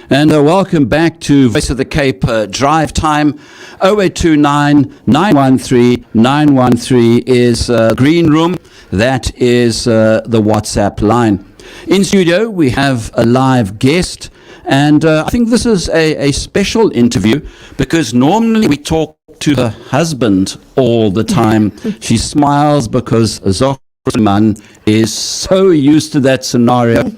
And welcome back to Voice of the Cape Drive Time. 0829 913 913 is Green Room. That is the WhatsApp line. In studio, we have a live guest. And I think this is a special interview because normally we talk to her husband all the time. She smiles because Zohra Sooliman is so used to that scenario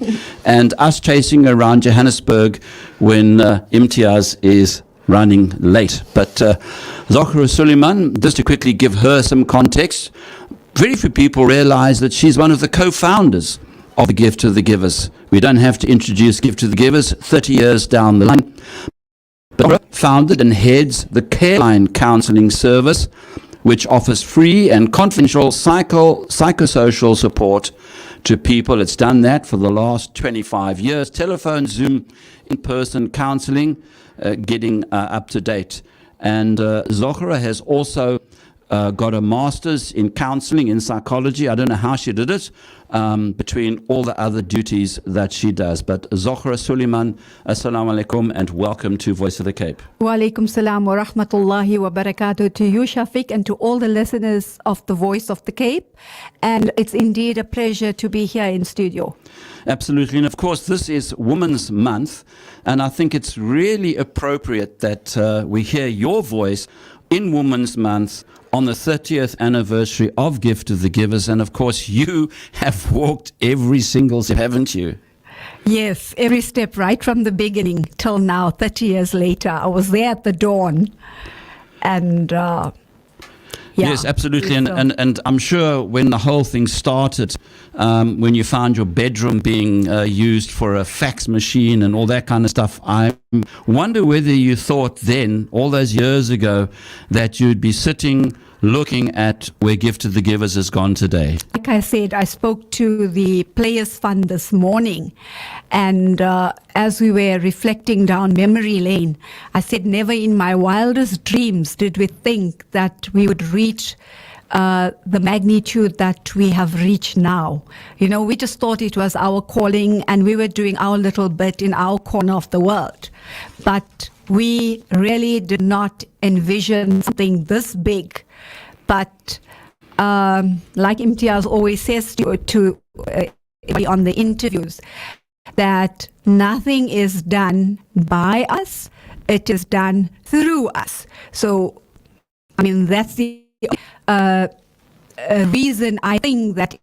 and us chasing around Johannesburg when Imtiaz is running late. But Zohra Sooliman, just to quickly give her some context, very few people realize that she's one of the co-founders of the Gift of the Givers. We don't have to introduce Gift of the Givers 30 years down the line. Zohra founded and heads the Careline Counseling Service, which offers free and confidential psychosocial support to people. It's done that for the last 25 years. Telephone, Zoom, in-person counseling, getting up to date. And Zohra has also got a master's in counseling, in psychology. I don't know how she did it, between all the other duties that she does. But Zohra Sooliman, assalamu alaikum and welcome to Voice of the Cape. Wa alaikum salam wa rahmatullahi wa barakatuh to you, Shafiq, and to all the listeners of the Voice of the Cape. And it's indeed a pleasure to be here in studio. Absolutely. And of course, this is Women's Month. And I think it's really appropriate that we hear your voice in Women's Month on the 30th anniversary of Gift of the Givers. And of course, you have walked every single step, haven't you? Yes, every step right from the beginning till now, 30 years later. I was there at the dawn. And yes, absolutely. And I'm sure when the whole thing started, when you found your bedroom being used for a fax machine and all that kind of stuff, I wonder whether you thought then, all those years ago, that you'd be sitting looking at where Gift of the Givers has gone today. Like I said, I spoke to the Players Fund this morning, and as we were reflecting down memory lane, I said never in my wildest dreams did we think that we would reach the magnitude that we have reached now. You know, we just thought it was our calling and we were doing our little bit in our corner of the world. But we really did not envision something this big. But like Imtiaz always says to on the interviews, that nothing is done by us, it is done through us. So, I mean, that's the reason I think that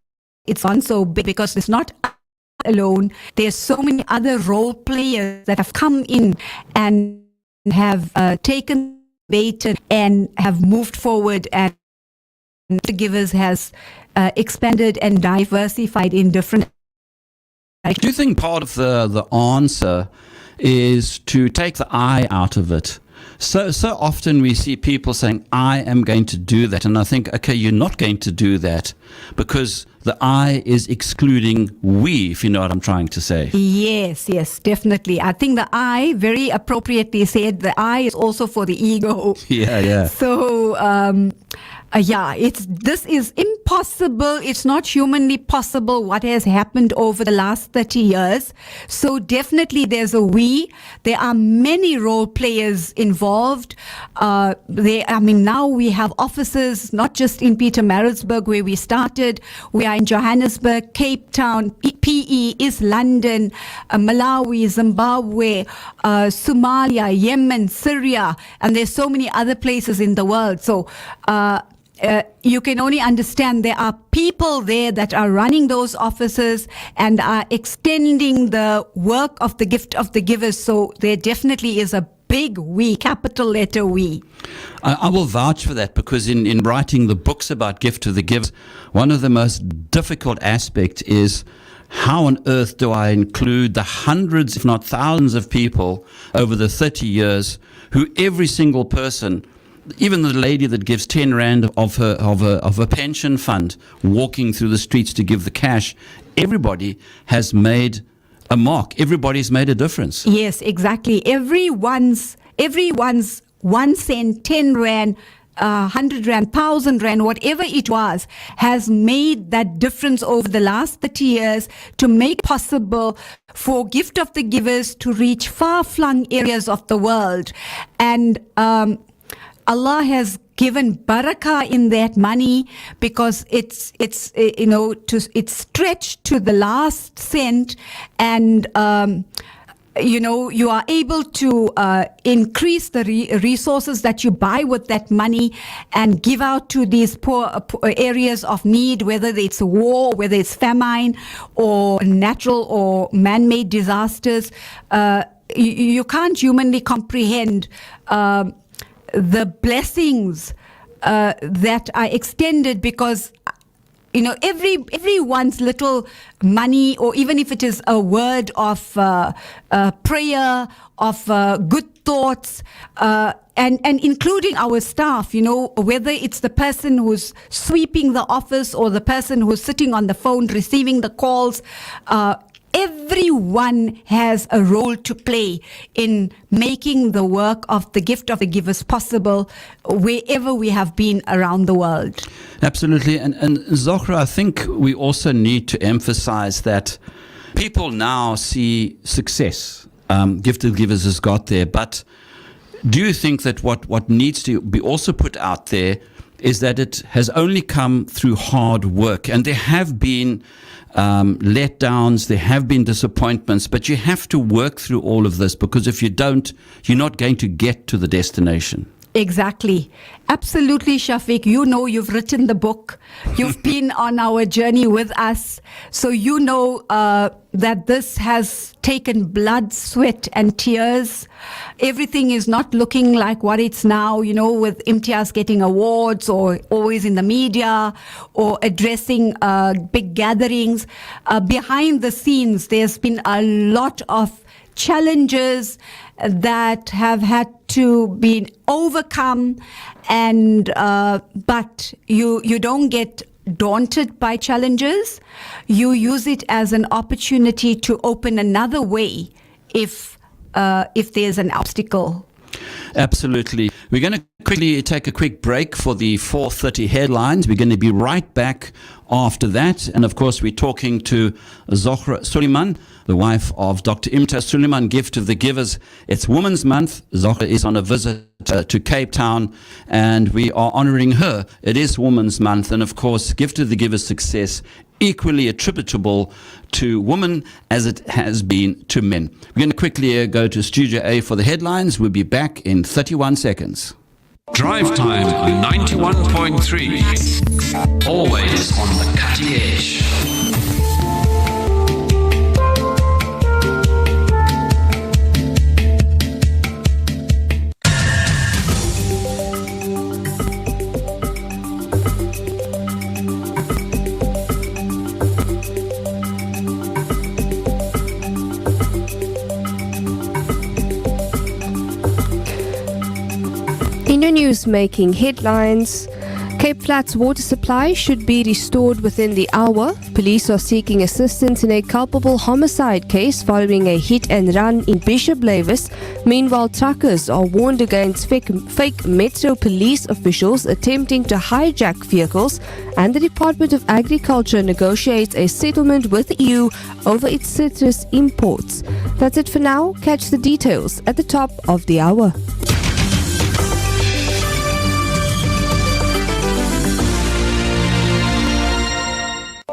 it's gone so big, because it's not alone. There's so many other role players that have come in and have taken bait and have moved forward, and the Givers has expanded and diversified in different. Do you think part of the answer is to take the I out of it? So often we see people saying, I am going to do that. And I think, okay, you're not going to do that because the I is excluding we, if you know what I'm trying to say. Yes, definitely. I think the I, very appropriately said, the I is also for the ego. Yeah. So, this is impossible. It's not humanly possible what has happened over the last 30 years. So definitely there's a we. There are many role players involved. Now we have offices, not just in Pietermaritzburg where we started. We are in Johannesburg, Cape Town, PE, East London, Malawi, Zimbabwe, Somalia, Yemen, Syria, and there's so many other places in the world. So, you can only understand there are people there that are running those offices and are extending the work of the Gift of the Givers. So there definitely is a big we, capital letter we. I will vouch for that, because in writing the books about Gift of the Givers, one of the most difficult aspects is how on earth do I include the hundreds, if not thousands of people over the 30 years who every single person, even the lady that gives 10 rand of her pension fund, walking through the streets to give the cash, everybody has made a mark. Everybody's made a difference. Yes, exactly. Everyone's 1 cent, 10 rand 100 Rand, 1,000 Rand, whatever it was, has made that difference over the last 30 years to make possible for Gift of the Givers to reach far-flung areas of the world. And Allah has given barakah in that money, because it's stretched to the last cent, and you are able to increase the resources that you buy with that money and give out to these poor areas of need, whether it's war, whether it's famine, or natural or man-made disasters. You can't humanly comprehend the blessings that are extended, because everyone's little money, or even if it is a word of prayer, of good thoughts, and including our staff, whether it's the person who's sweeping the office or the person who's sitting on the phone receiving the calls, everyone has a role to play in making the work of the Gift of the Givers possible wherever we have been around the world. Absolutely. And Zohra, I think we also need to emphasize that people now see success. Gift of the Givers has got there. But do you think that what needs to be also put out there is that it has only come through hard work? And there have been letdowns, there have been disappointments, but you have to work through all of this, because if you don't, you're not going to get to the destination. Exactly. Absolutely, Shafiq. You've written the book. You've been on our journey with us. So that this has taken blood, sweat, and tears. Everything is not looking like what it's now, with Imtiaz getting awards, or always in the media, or addressing big gatherings. Behind the scenes, there's been a lot of challenges that have had to be overcome, and but you don't get daunted by challenges. You use it as an opportunity to open another way if there's an obstacle. Absolutely. We're going to quickly take a quick break for the 4:30 headlines. We're going to be right back after that. And of course, we're talking to Zohra Sooliman, the wife of Dr. Imtiaz Sooliman, Gift of the Givers. It's Women's Month. Zohra is on a visit to Cape Town, and we are honoring her. It is Women's Month. And of course, Gift of the Givers' success equally attributable to women as it has been to men. We're going to quickly go to Studio A for the headlines. We'll be back in 31 seconds. Drive Time 91.3. Always on the cutting edge. In your news making headlines, Cape Flats water supply should be restored within the hour. Police are seeking assistance in a culpable homicide case following a hit and run in Bishop Lavis. Meanwhile, truckers are warned against fake Metro police officials attempting to hijack vehicles, and the Department of Agriculture negotiates a settlement with EU over its citrus imports. That's it for now. Catch the details at the top of the hour.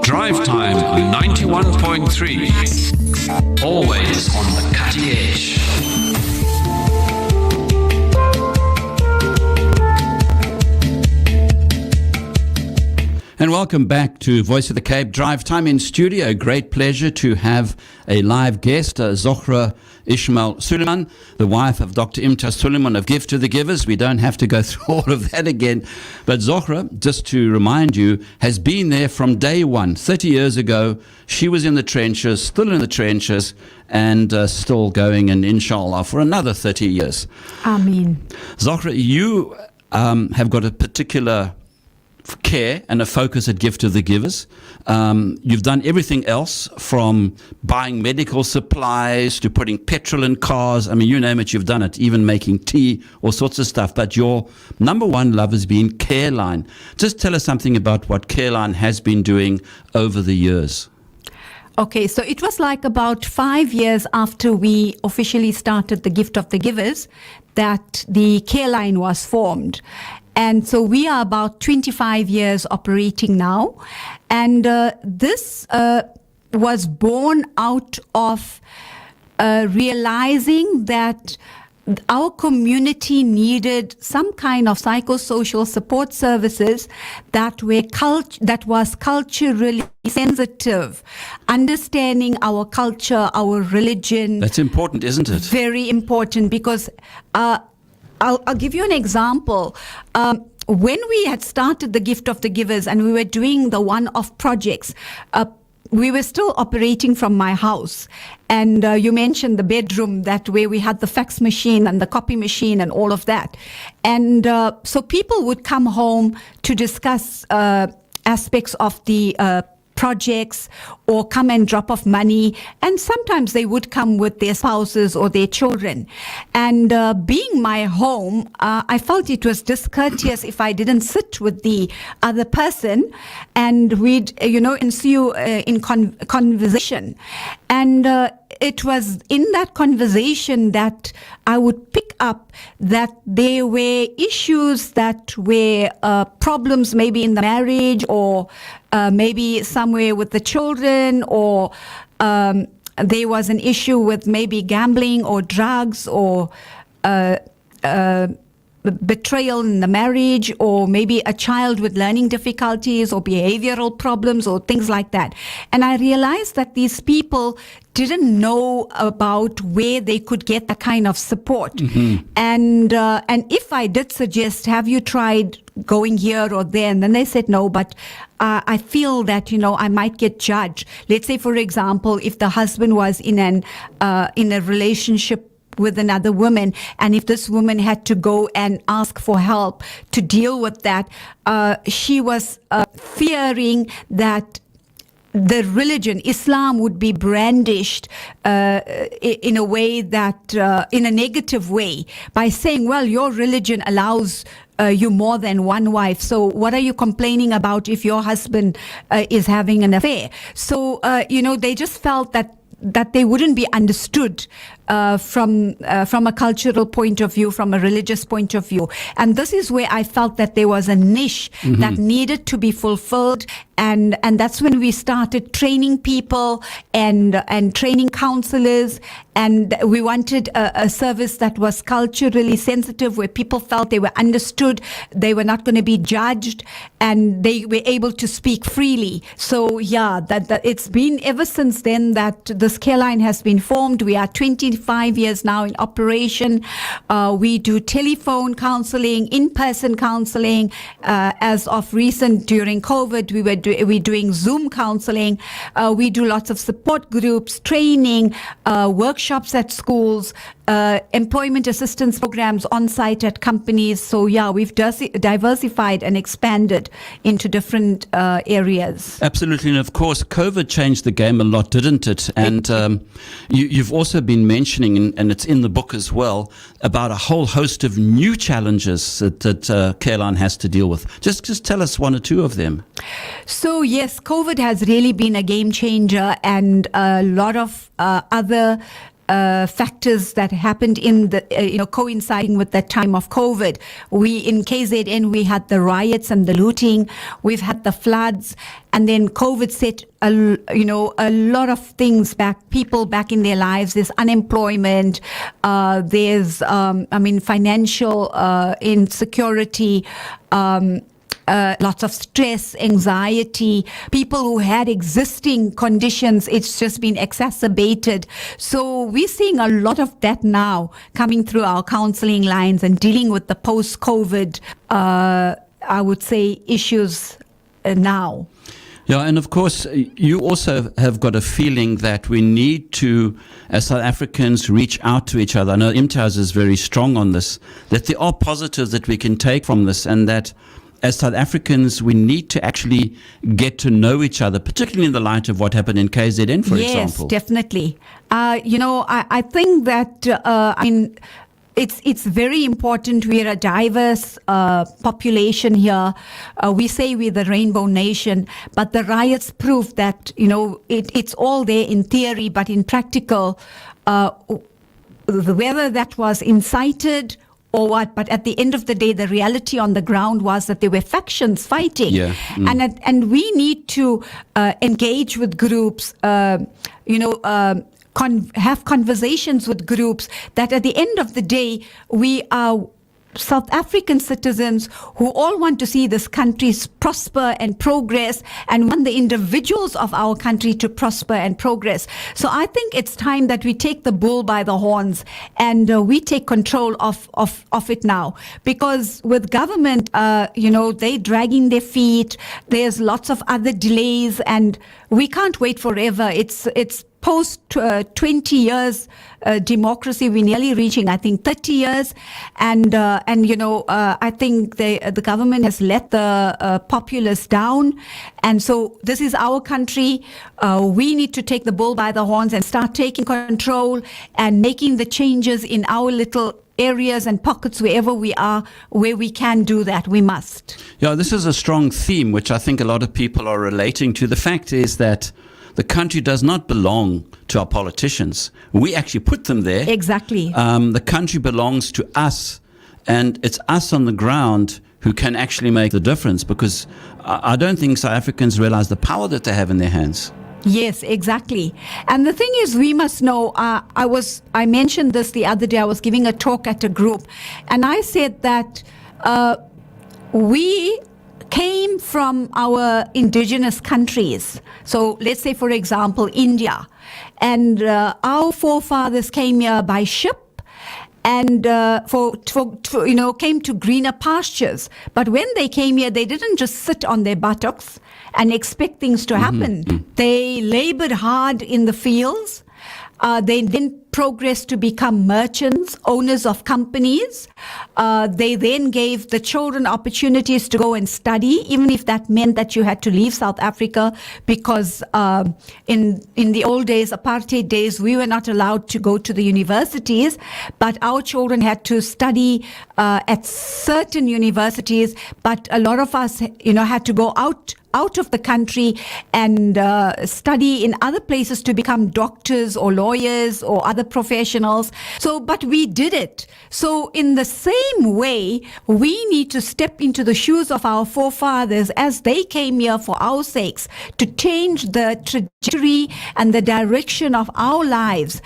Drive Time 91.3. Always on the cutting edge. And welcome back to Voice of the Cape Drive Time in studio. Great pleasure to have a live guest, Zohra Ismail Sooliman, the wife of Dr. Imtiaz Sooliman of Gift to the Givers. We don't have to go through all of that again. But Zohra, just to remind you, has been there from day one. 30 years ago, she was in the trenches, still in the trenches, and still going, and inshallah, for another 30 years. Ameen. Zohra, you have got a particular care and a focus at Gift of the Givers. You've done everything else from buying medical supplies to putting petrol in cars. I mean, you name it, you've done it, even making tea, all sorts of stuff. But your number one love has been Careline. Just tell us something about what Careline has been doing over the years. Okay, so it was like about 5 years after we officially started the Gift of the Givers that the Careline was formed. And so we are about 25 years operating now. And this was born out of realizing that our community needed some kind of psychosocial support services that was culturally sensitive, understanding our culture, our religion. That's important, isn't it? Very important, because I'll give you an example. When we had started the Gift of the Givers and we were doing the one-off projects, we were still operating from my house. And you mentioned the bedroom, that where we had the fax machine and the copy machine and all of that. And so people would come home to discuss aspects of the projects or come and drop off money, and sometimes they would come with their spouses or their children. And being my home, I felt it was discourteous if I didn't sit with the other person and we'd ensue in conversation. And it was in that conversation that I would pick up that there were issues that were problems maybe in the marriage, or maybe somewhere with the children, or there was an issue with maybe gambling or drugs, or betrayal in the marriage, or maybe a child with learning difficulties or behavioral problems or things like that. And I realized that these people didn't know about where they could get that kind of support. Mm-hmm. And if I did suggest, have you tried going here or there? And then they said no, but I feel that, I might get judged. Let's say, for example, if the husband was in a relationship with another woman, and if this woman had to go and ask for help to deal with that, she was fearing that the religion, Islam, would be brandished in a way that, in a negative way, by saying, well, your religion allows you more than one wife. So what are you complaining about if your husband is having an affair? So, they just felt that they wouldn't be understood from a cultural point of view, from a religious point of view. And this is where I felt that there was a niche mm-hmm. that needed to be fulfilled. And that's when we started training people and training counselors. And we wanted a service that was culturally sensitive, where people felt they were understood, they were not going to be judged, and they were able to speak freely. So yeah, that it's been ever since then that this Careline has been formed. We are 25 years now in operation. We do telephone counseling, in-person counseling. As of recent, during COVID, we're doing Zoom counseling. We do lots of support groups, training, workshops at schools, employment assistance programs on site at companies. So yeah, we've diversified and expanded into different areas. Absolutely. And of course, COVID changed the game a lot, didn't it? And you've also been mentioning, and it's in the book as well, about a whole host of new challenges that Careline has to deal with. Just tell us one or two of them. So yes, COVID has really been a game changer, and a lot of other factors that happened in the, coinciding with the time of COVID. In KZN, we had the riots and the looting. We've had the floods, and then COVID set a lot of things back, people back in their lives. There's unemployment. There's, financial insecurity. Lots of stress, anxiety, people who had existing conditions, it's just been exacerbated. So we're seeing a lot of that now coming through our counseling lines and dealing with the post-COVID, I would say, issues now. Yeah, and of course, you also have got a feeling that we need to, as South Africans, reach out to each other. I know Imtiaz is very strong on this, that there are positives that we can take from this, and that as South Africans, we need to actually get to know each other, particularly in the light of what happened in KZN, for example. Yes, definitely. I think that, it's very important. We're a diverse population here. We say we're the Rainbow Nation, but the riots prove that, it's all there in theory, but in practical, whether that was incited or what, but at the end of the day, the reality on the ground was that there were factions fighting. Yeah. And we need to engage with groups, have conversations with groups that at the end of the day, we are South African citizens who all want to see this country prosper and progress, and want the individuals of our country to prosper and progress. So I think it's time that we take the bull by the horns and we take control of it now. Because with government, they're dragging their feet. There's lots of other delays, and we can't wait forever. It's post 20 years democracy, we're nearly reaching, I think, 30 years. And I think the government has let the populace down. And so this is our country. We need to take the bull by the horns and start taking control and making the changes in our little areas and pockets wherever we are, where we can do that. We must. Yeah, this is a strong theme, which I think a lot of people are relating to. The fact is that the country does not belong to our politicians. We actually put them there. Exactly. The country belongs to us, and it's us on the ground who can actually make the difference, because I don't think South Africans realize the power that they have in their hands. Yes, exactly. And the thing is, we must know, I mentioned this the other day. I was giving a talk at a group, and I said that we came from our indigenous countries. So let's say, for example, India. And our forefathers came here by ship and came to greener pastures. But when they came here, they didn't just sit on their buttocks and expect things to happen. Mm-hmm. They labored hard in the fields. They then progressed to become merchants, owners of companies. They then gave the children opportunities to go and study, even if that meant that you had to leave South Africa, because in the old days, apartheid days, we were not allowed to go to the universities, but our children had to study at certain universities. But a lot of us, had to go out of the country and study in other places to become doctors or lawyers or other professionals. So, but we did it. So in the same way, we need to step into the shoes of our forefathers as they came here for our sakes to change the trajectory and the direction of our lives.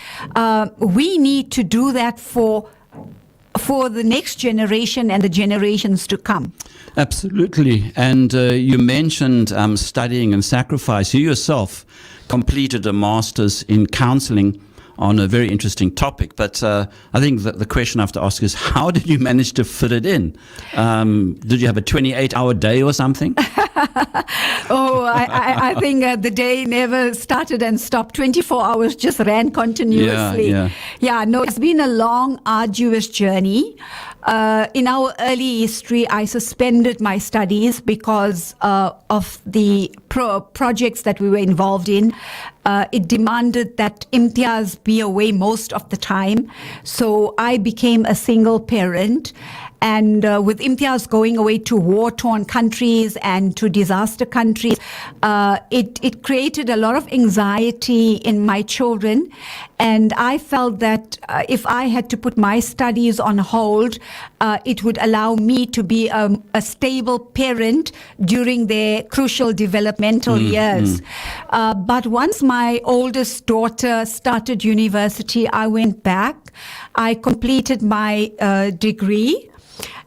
We need to do that for the next generation and the generations to come. Absolutely. And you mentioned studying and sacrifice. You yourself completed a master's in counseling on a very interesting topic. But I think the question I have to ask is, how did you manage to fit it in? Did you have a 28-hour day or something? I think the day never started and stopped. 24 hours just ran continuously. No, it's been a long, arduous journey. In our early history, I suspended my studies because of the projects that we were involved in. It demanded that imtiaz be away most of the time. So I became a single parent. And with imtiaz going away to war-torn countries and to disaster countries, it created a lot of anxiety in my children. And I felt that if I had to put my studies on hold, it would allow me to be a stable parent during their crucial developmental years. But once my oldest daughter started university, I went back. I completed my degree.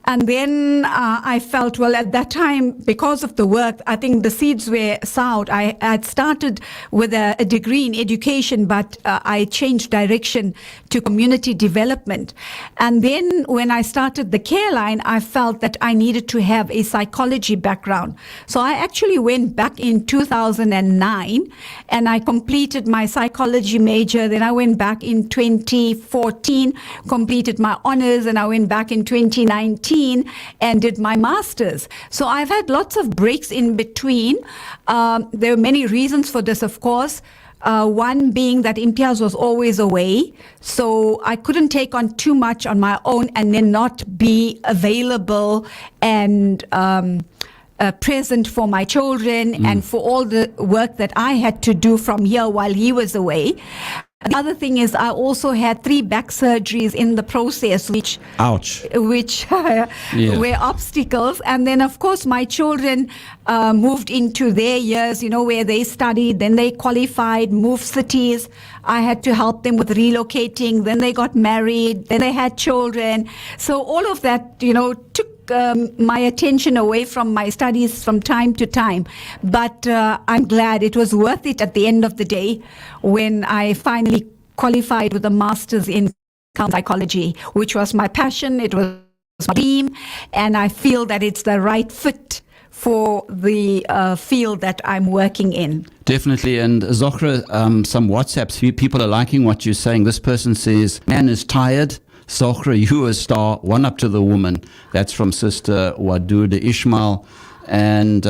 And then I felt, well, at that time, because of the work, I think the seeds were sowed. I had started with a degree in education, but I changed direction to community development. And then when I started the care line, I felt that I needed to have a psychology background. So I actually went back in 2009 and I completed my psychology major. Then I went back in 2014, completed my honors, and I went back in 2019 2016 and did my master's. So I've had lots of breaks in between. There are many reasons for this, of course. One being that Imtiaz was always away, so I couldn't take on too much on my own and then not be available and present for my children and for all the work that I had to do from here while he was away. The other thing is I also had 3 back surgeries in the process, which Ouch. were obstacles. And then, of course, my children moved into their years, where they studied, then they qualified, moved cities. I had to help them with relocating. Then they got married. Then they had children. So all of that, took my attention away from my studies from time to time. But I'm glad it was worth it at the end of the day when I finally qualified with a master's in psychology, which was my passion, it was my dream, and I feel that it's the right fit for the field that I'm working in. Definitely. And Zohra, some WhatsApps, people are liking what you're saying. This person says, man is tired. Zohra, you a star, one up to the woman. That's from Sister Waduda Ismail. And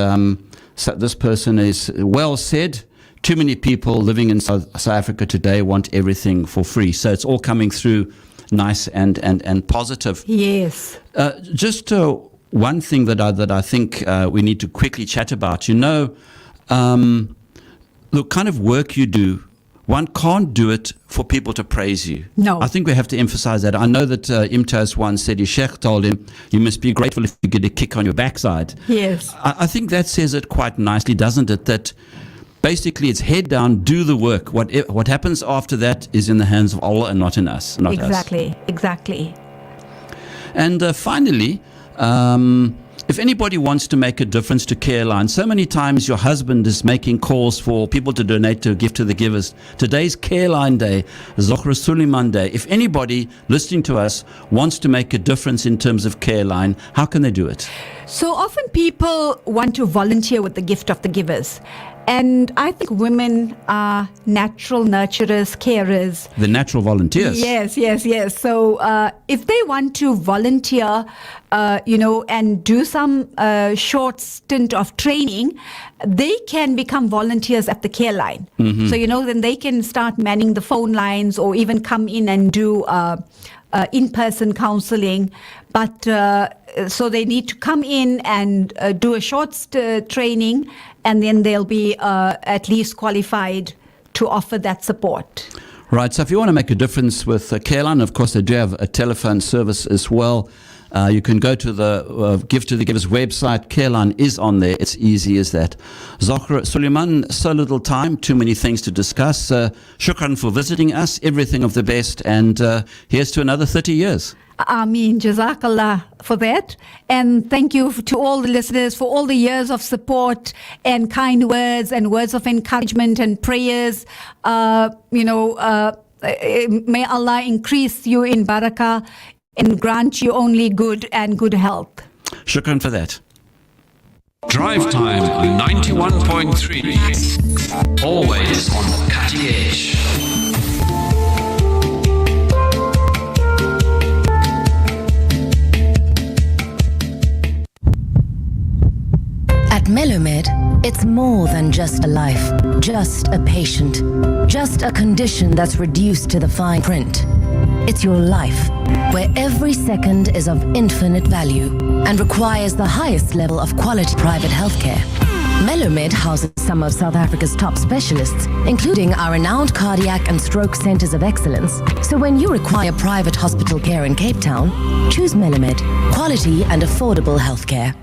so this person is well said. Too many people living in South Africa today want everything for free. So it's all coming through nice and positive. Yes. Just one thing that I think we need to quickly chat about. The kind of work you do, one can't do it for people to praise you. No. I think we have to emphasize that. I know that Imtiaz once said his sheikh told him, you must be grateful if you get a kick on your backside. Yes. I think that says it quite nicely, doesn't it? That basically it's head down, do the work. What happens after that is in the hands of Allah and not in us, not us. Exactly. And finally, if anybody wants to make a difference to Careline, so many times your husband is making calls for people to donate to Gift to the Givers. Today's Careline Day, Zohra Sooliman Day. If anybody listening to us wants to make a difference in terms of Careline, how can they do it? So often people want to volunteer with the Gift of the Givers. And I think women are natural nurturers, carers. The natural volunteers. Yes. So if they want to volunteer, and do some short stint of training, they can become volunteers at the care line. Mm-hmm. So, then they can start manning the phone lines or even come in and do in-person counseling. But so they need to come in and do a short training, and then they'll be at least qualified to offer that support. Right. So if you want to make a difference with Careline, of course, they do have a telephone service as well. You can go to the Give to the Givers website. Careline is on there. It's easy as that. Zohra Sooliman, so little time, too many things to discuss. Shukran for visiting us. Everything of the best. And here's to another 30 years. Ameen. Jazakallah for that. And thank you to all the listeners for all the years of support and kind words and words of encouragement and prayers. May Allah increase you in barakah and grant you only good and good health. Shukran for that. Drive Time 91.3. Always on the cutting edge. At Melomed, it's more than just a life, just a patient, just a condition that's reduced to the fine print. It's your life, where every second is of infinite value and requires the highest level of quality private healthcare. Melomed houses some of South Africa's top specialists, including our renowned cardiac and stroke centers of excellence. So when you require private hospital care in Cape Town, choose Melomed, quality and affordable healthcare.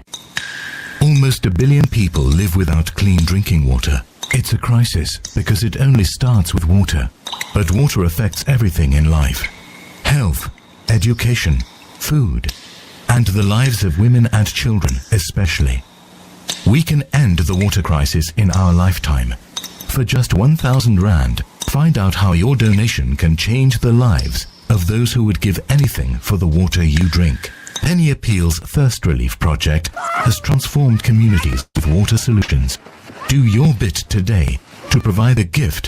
Almost 1 billion people live without clean drinking water. It's a crisis because it only starts with water. But water affects everything in life. Health, education, food, and the lives of women and children especially. We can end the water crisis in our lifetime. For just 1,000 Rand, find out how your donation can change the lives of those who would give anything for the water you drink. Penny Appeal's Thirst Relief Project has transformed communities with water solutions. Do your bit today to provide a gift